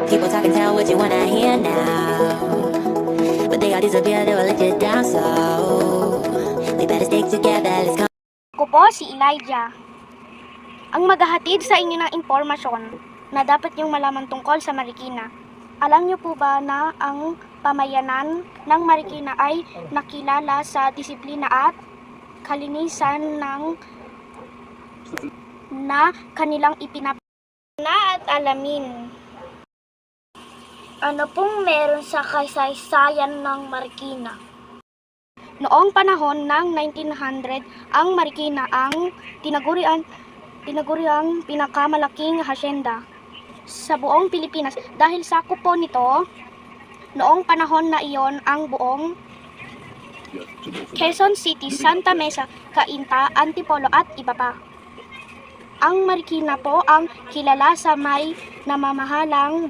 People talk and tell what you wanna hear now, but they all disappear, they will let you down. So we better stick together. Let's go. Ako po si Elijah, ang maghahatid sa inyo ng impormasyon na dapat niyong malaman tungkol sa Marikina. Alam niyo po ba na ang pamayanan ng Marikina ay nakilala sa disiplina at kalinisan na kanilang at alamin. Ano pong meron sa kasaysayan ng Marikina? Noong panahon ng 1900, ang Marikina ang tinaguriang pinakamalaking hasyenda sa buong Pilipinas dahil sakop po nito noong panahon na iyon ang buong Quezon City, Santa Mesa, Cainta, Antipolo at iba pa. Ang Marikina po ang kilala sa may namamahalang